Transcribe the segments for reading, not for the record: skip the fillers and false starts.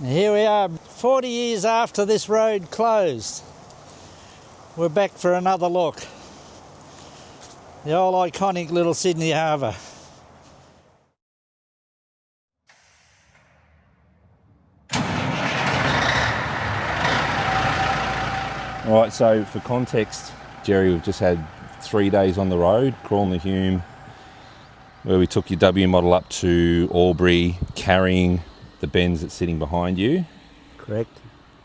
Here we are, 40 years after this road closed. We're back for another look. The old iconic little Sydney Harbour. All right, so for context, Jerry, we've just had 3 days on the road, crawling the Hume, where we took your W model up to Albury, carrying the Benz that's sitting behind you. Correct.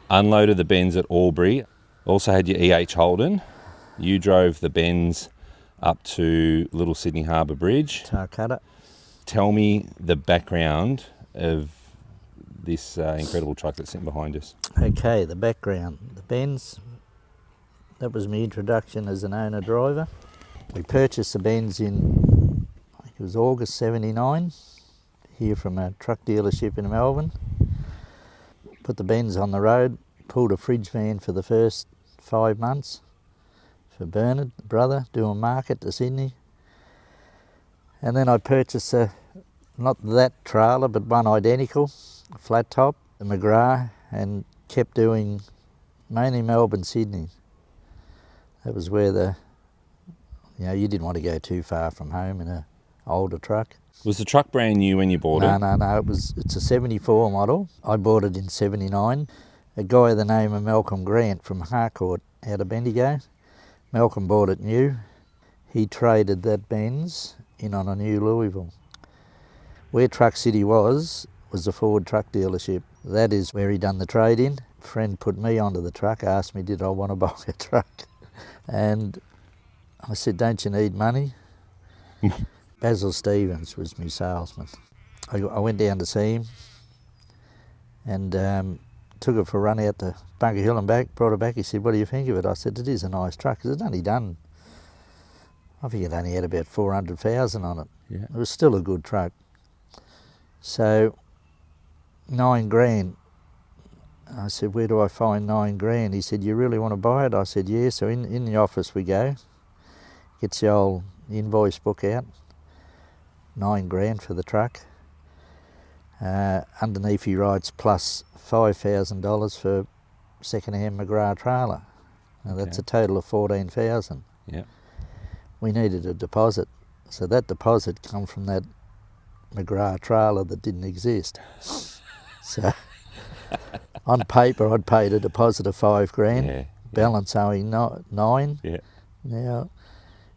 Unloaded the Benz at Albury. Also had your EH Holden. You drove the Benz up to Little Sydney Harbour Bridge. Tarcutta. Tell me the background of this incredible truck that's sitting behind us. Okay, the background. The Benz, that was my introduction as an owner-driver. We purchased the Benz in, I think it was August 79, here from a truck dealership in Melbourne. Put the Benz on the road, pulled a fridge van for the first 5 months for Bernard, the brother, doing market to Sydney. And then I purchased not that trailer, but one identical, a flat top, a McGrath, and kept doing mainly Melbourne, Sydney. That was where you didn't want to go too far from home in an older truck. Was the truck brand new when you bought it? No, it's a 74 model. I bought it in 79. A guy of the name of Malcolm Grant from Harcourt out of Bendigo. Malcolm bought it new. He traded that Benz in on a new Louisville. Where Truck City was a Ford truck dealership. That is where he done the trade-in. A friend put me onto the truck, asked me did I want to buy a truck. And I said, don't you need money? Basil Stevens was my salesman. I went down to see him and took it for a run out to Bunker Hill and back, brought it back. He said, what do you think of it? I said, it is a nice truck, because it's only done, I think it only had about 400,000 on it. Yeah. It was still a good truck. So, 9 grand. I said, where do I find 9 grand? He said, you really want to buy it? I said, yeah. So in the office we go, gets the old invoice book out, 9 grand for the truck. Underneath he writes plus $5,000 for second-hand McGrath trailer. Now that's a total of 14,000. Yeah. We needed a deposit, so that deposit come from that McGrath trailer that didn't exist. So on paper I'd paid a deposit of 5 grand, balance owing 9. Yeah. Now,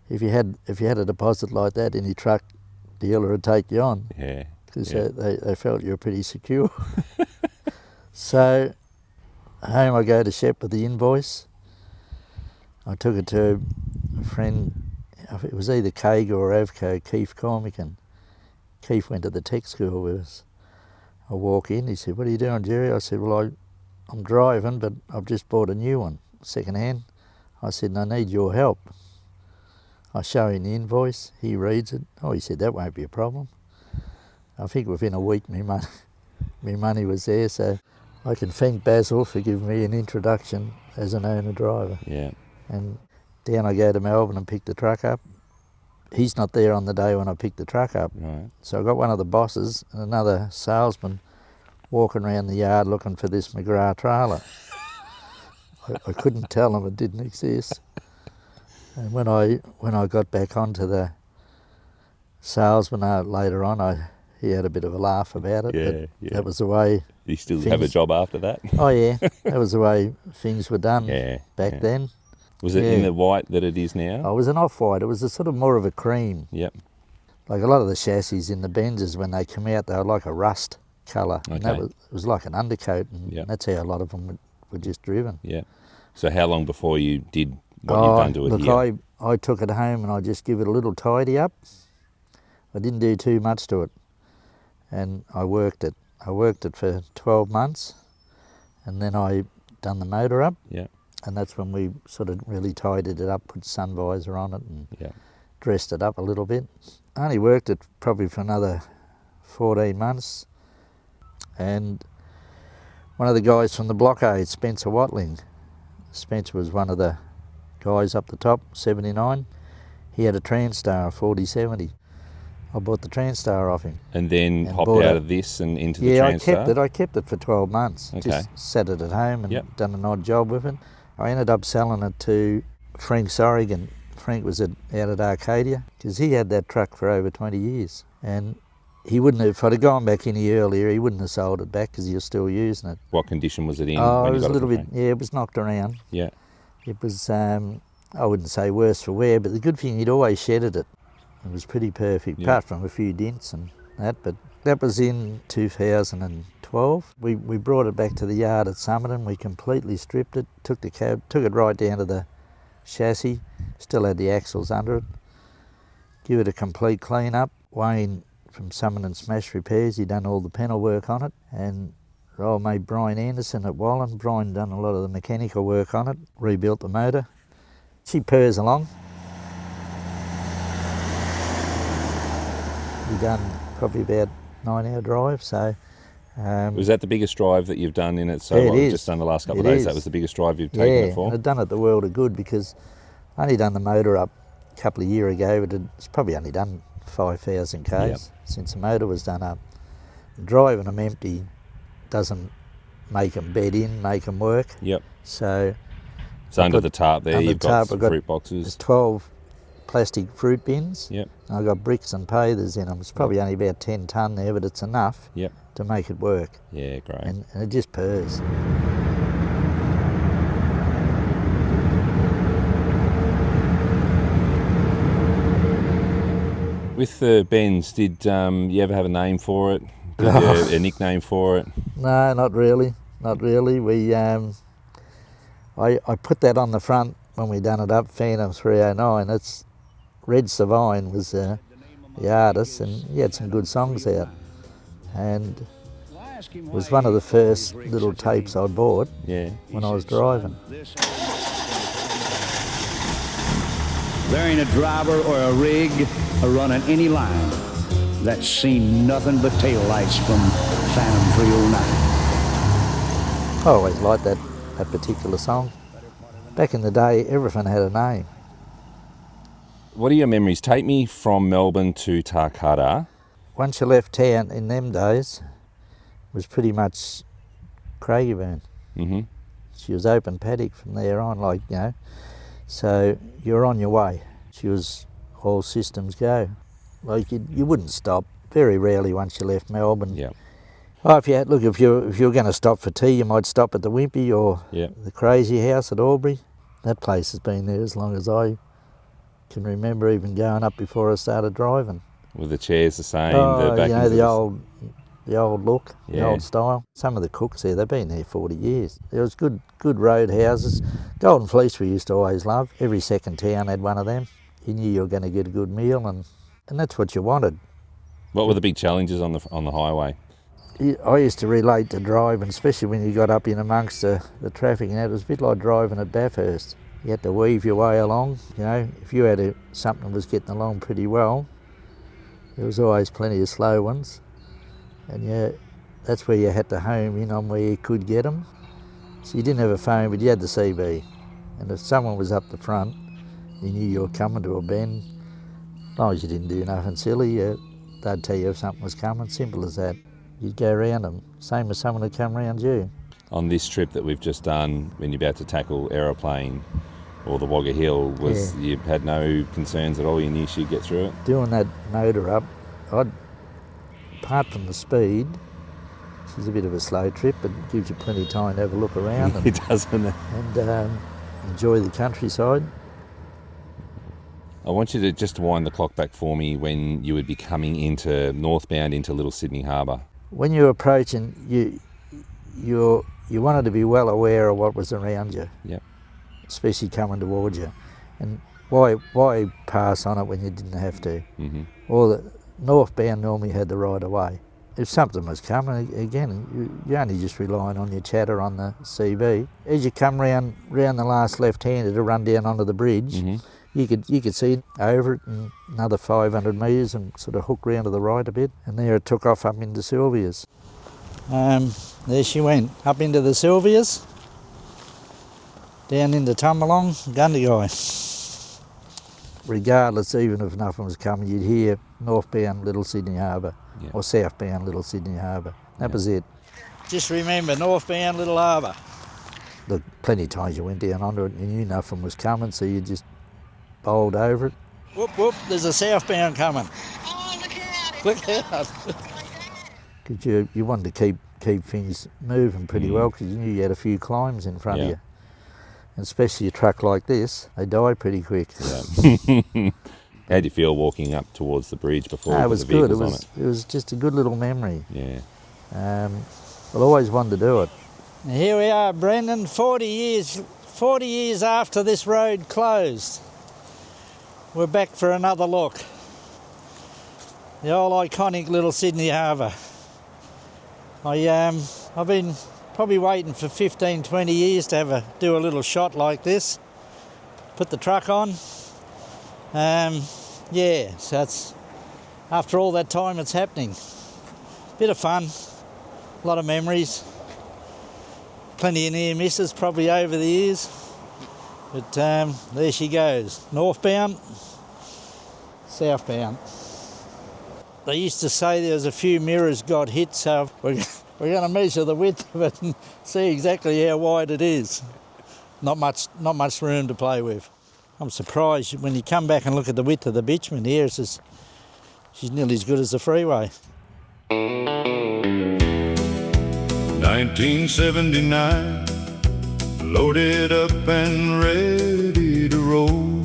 if you had a deposit like that, any truck dealer would take you on. Yeah. Because they felt you were pretty secure. So home I go to Shep with the invoice. I took it to a friend, it was either Kaga or Avco, Keith Cormican. Keith went to the tech school with us. I walk in, he said, what are you doing, Jerry? I said, well, I'm driving, but I've just bought a new one, second hand. I said, and I need your help. I show him the invoice, he reads it. Oh, he said, that won't be a problem. I think within a week my money was there, so I can thank Basil for giving me an introduction as an owner-driver. Yeah. And down I go to Melbourne and pick the truck up. He's not there on the day when I picked the truck up. Right. So I got one of the bosses and another salesman walking around the yard looking for this McGrath trailer. I couldn't tell them it didn't exist. And when I got back onto the salesman later on, he had a bit of a laugh about it. Yeah. That was the way. You still have a job after that? Oh yeah, that was the way things were done back then. Was it in the white that it is now? Oh, it was an off-white. It was a sort of more of a cream. Yep. Like a lot of the chassis in the Benzes, when they come out, they were like a rust colour. Okay. And it was like an undercoat, and that's how a lot of them were just driven. Yeah. So how long before you did what you've done to it here? Look, I took it home and I just give it a little tidy up. I didn't do too much to it. And I worked it. I worked it for 12 months, and then I done the motor up. Yeah. And that's when we sort of really tidied it up, put sun visor on it and dressed it up a little bit. I only worked it probably for another 14 months. And one of the guys from the blockade, Spencer Watling, Spencer was one of the guys up the top, 79. He had a Transstar, a 4070. I I bought the TranStar off him. And then And hopped bought out it. of this and into the Yeah, TranStar? I kept it for 12 months. Okay. Just sat it at home and Yep. done an odd job with it. I ended up selling it to Frank Sorrigan. Frank was out at Arcadia, because he had that truck for over 20 years. And he wouldn't have, if I'd have gone back any earlier, he wouldn't have sold it back because he was still using it. What condition was it in Oh, when it you was got a little it bit, from Frank? yeah, it was knocked around. Yeah. It was, I wouldn't say worse for wear, but the good thing, he'd always shedded it. It was pretty perfect, Yeah. apart from a few dents and that, but that was in 2012. We brought it back to the yard at Somerton. We completely stripped it, took it right down to the chassis, still had the axles under it, give it a complete clean up. Wayne from Somerton Smash Repairs, he done all the panel work on it, and old mate Brian Anderson at Wallen, Brian done a lot of the mechanical work on it, rebuilt the motor. She purrs along. We done probably about 9-hour drive, so... Was that the biggest drive that you've done in it? So Yeah, it what we've is. just done the last couple of It days, is. that was the biggest drive you've taken it yeah, for? and I'd done it the world of good, because I only done the motor up a couple of years ago, but it's probably only done 5,000 k's Yep. since the motor was done up. Driving them empty doesn't make them bed in, make them work. Yep. So So under the tarp there, under you've the got tarp, some I've got- fruit there's boxes. 12 plastic fruit bins. Yep. And I've got bricks and pavers in them. It's probably only about 10 tonne there, but it's enough Yep. to make it work. Yeah, great. And it just purrs. With the Benz, did you ever have a name for it? Did you have a nickname for it? No, not really. Not really. We, I put that on the front when we done it up, Phantom 309. It's Red Savine was the artist, and he had some good songs out. And it was one of the first little tapes I bought Yeah. when I was driving. There ain't a driver or a rig a running any line that's seen nothing but taillights from Phantom 309. I always liked that particular song. Back in the day, everything had a name. What are your memories? Take me from Melbourne to Tarcutta. Once you left town in them days, it was pretty much Craigieburn. Mm-hmm. She was open paddock from there on, like, you know. So you're on your way. She was all systems go. Like, you wouldn't stop, very rarely once you left Melbourne. Yeah. Oh, if you're going to stop for tea, you might stop at the Wimpy or Yeah. the Crazy House at Albury. That place has been there as long as I can remember, even going up before I started driving. Were the chairs the same? Oh, the you know, backings the are old look, the Yeah. old style. Some of the cooks there, they've been there 40 years. There was good road houses. Golden Fleece we used to always love. Every second town had one of them. You knew you were going to get a good meal, and that's what you wanted. What were the big challenges on the highway? I used to relate to driving, especially when you got up in amongst the traffic, and it was a bit like driving at Bathurst. You had to weave your way along. You know, if you had something that was getting along pretty well, there was always plenty of slow ones. And yeah, that's where you had to home in on where you could get them. So you didn't have a phone, but you had the CB. And if someone was up the front, you knew you were coming to a bend. As long as you didn't do nothing silly, they'd tell you if something was coming. Simple as that. You'd go around them. Same as someone would come around you. On this trip that we've just done, when you're about to tackle Aeroplane or the Wagga Hill, you had no concerns at all? You knew she'd get through it? Doing that motor up, apart from the speed, she's a bit of a slow trip, but it gives you plenty of time to have a look around and, It doesn't it? and enjoy the countryside. I want you to just wind the clock back for me when you would be coming northbound into Little Sydney Harbour. When you're approaching, you wanted to be well aware of what was around you, Yep. especially coming towards you. And why pass on it when you didn't have to? Mm-hmm. Or the northbound normally had the right of way. If something was coming, again, you're only just relying on your chatter on the CB. As you come round the last left-hander to run down onto the bridge, Mm-hmm. you could see over it and another 500 metres and sort of hook round to the right a bit, and there it took off up into Sylvia's. There she went, up into the Sylvia's, down into Tumbalong, Gundagai. Regardless, even if nothing was coming, you'd hear northbound Little Sydney Harbour, Yeah. or southbound Little Sydney Harbour. That was it. Just remember, northbound Little Harbour. Look, plenty of times you went down under it and you knew nothing was coming, so you just bowled over it. Whoop, whoop, there's a southbound coming. Oh, look out! Look out. Because you wanted to keep things moving pretty well, because you knew you had a few climbs in front of you. And especially a truck like this, they die pretty quick. Yeah. How do you feel walking up towards the bridge before It was the good. vehicles It was just a good little memory. Yeah. I've always wanted to do it. Here we are, Brendan, 40 years after this road closed. We're back for another look. The old iconic Little Sydney Harbour. I've been probably waiting for 15, 20 years to do a little shot like this. Put the truck on. Yeah, so it's, after all that time it's happening. Bit of fun, a lot of memories. Plenty of near misses probably over the years. But there she goes, northbound, southbound. They used to say there was a few mirrors got hit, so we're going to measure the width of it and see exactly how wide it is. Not much room to play with. I'm surprised when you come back and look at the width of the bitumen here, she's nearly as good as the freeway. 1979, loaded up and ready to roll.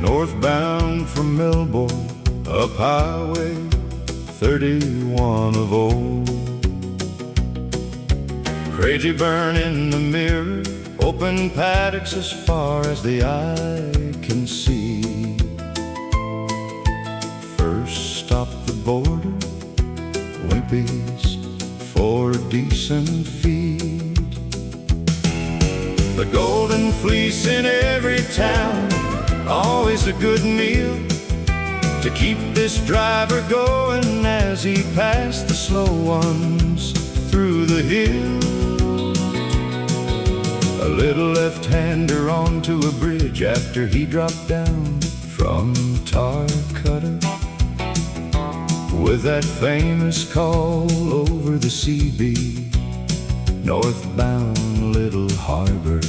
Northbound from Melbourne, up Highway 31 of old. Crazy burn in the mirror, open paddocks as far as the eye can see. First stop the border, Wimpy's for a decent feed. The golden fleece in every town, always a good meal to keep this driver going as he passed the slow ones through the hills. A little left-hander onto a bridge after he dropped down from tar cutter, with that famous call over the CB, northbound Little Harbour.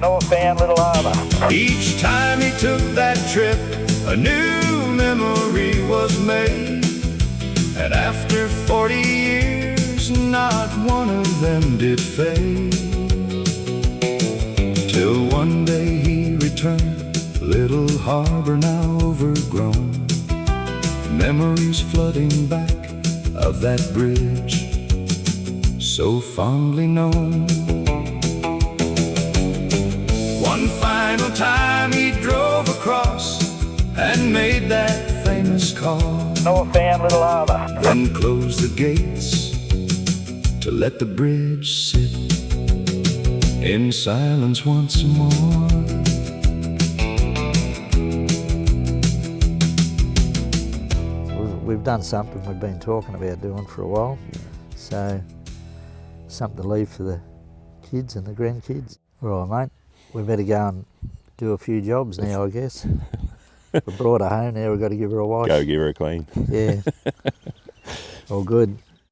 Northbound Little Harbour. Each time he took that trip, a new memory was made. And after 40 years, not one of them did fade. Till one day he returned, Little Harbour now overgrown. Memories flooding back of that bridge, so fondly known. One final time he drove across and made that famous call. Northbound Little Harbour. Then closed the gates to let the bridge sit in silence once more. We've done something we've been talking about doing for a while, so something to leave for the kids and the grandkids. All right, mate, we better go and do a few jobs now, I guess. We brought her home, now we've got to give her a wash. Go give her a clean. Yeah, all good.